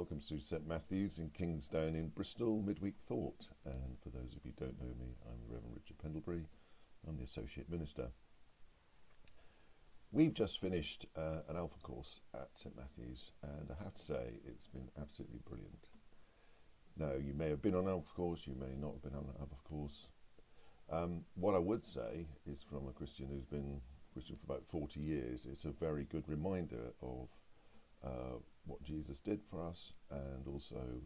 Welcome to St Matthew's in Kingsdown in Bristol, Midweek Thought. And for those of you who don't know me, I'm the Reverend Richard Pendlebury. I'm the Associate Minister. We've just finished an Alpha course at St Matthew's, and I have to say it's been absolutely brilliant. Now, you may have been on an Alpha course, you may not have been on an Alpha course. What I would say is, from a Christian who's been Christian for about 40 years, it's a very good reminder of what Jesus did for us, and also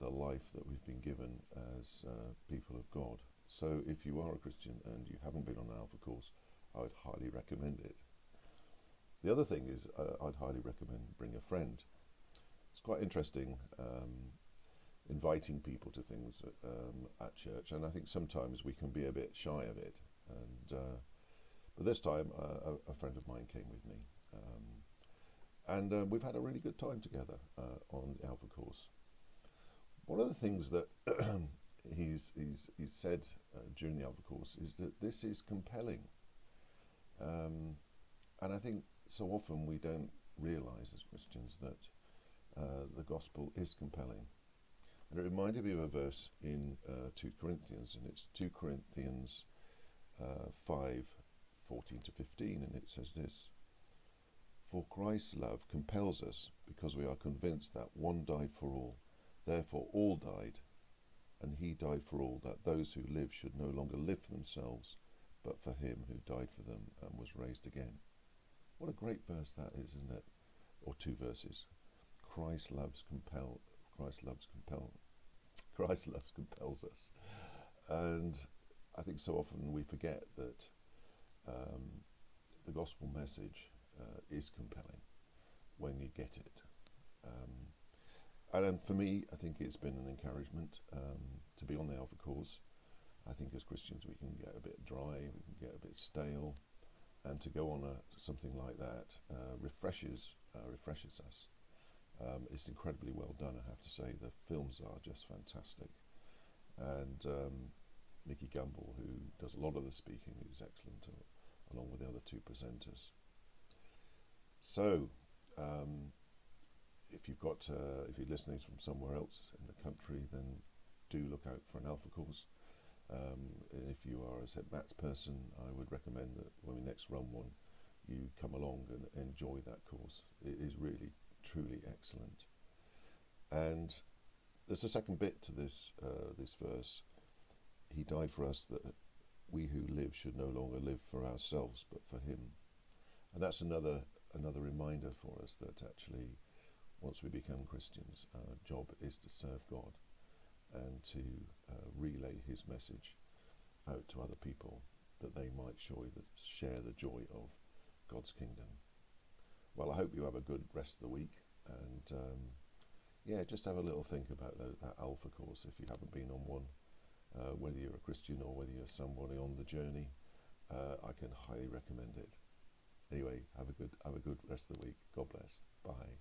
the life that we've been given as people of God. So if you are a Christian and you haven't been on an Alpha course, I would highly recommend it. The other thing is I'd highly recommend bring a friend. It's quite interesting inviting people to things at church, and I think sometimes we can be a bit shy of it. And but this time a friend of mine came with me. And we've had a really good time together on the Alpha course. One of the things that he's said during the Alpha course is that this is compelling. And I think so often we don't realise as Christians that the gospel is compelling. And it reminded me of a verse in 2 Corinthians, and it's 2 Corinthians 5:14 to 15, and it says this: "For Christ's love compels us, because we are convinced that one died for all, therefore all died, and he died for all, that those who live should no longer live for themselves, but for him who died for them and was raised again." What a great verse that is, isn't it? Or two verses. Christ loves compels us. And I think so often we forget that the gospel message is compelling when you get it. And for me, I think it's been an encouragement to be on the Alpha course. I think as Christians we can get a bit dry, we can get a bit stale, and to go on something like that refreshes us. It's incredibly well done, I have to say. The films are just fantastic, and Nicky Gamble, who does a lot of the speaking, is excellent, along with the other two presenters. So, if you're listening from somewhere else in the country, then do look out for an Alpha course. And if you are a St. Matt's person, I would recommend that when we next run one, you come along and enjoy that course. It is really, truly excellent. And there's a second bit to this verse. He died for us that we who live should no longer live for ourselves, but for him. And that's another reminder for us that actually, once we become Christians, our job is to serve God and to relay his message out to other people, that they might share the joy of God's kingdom. Well, I hope you have a good rest of the week, and just have a little think about that Alpha course if you haven't been on one, whether you're a Christian or whether you're somebody on the journey. I can highly recommend it. Anyway, have a good rest of the week. God bless. Bye.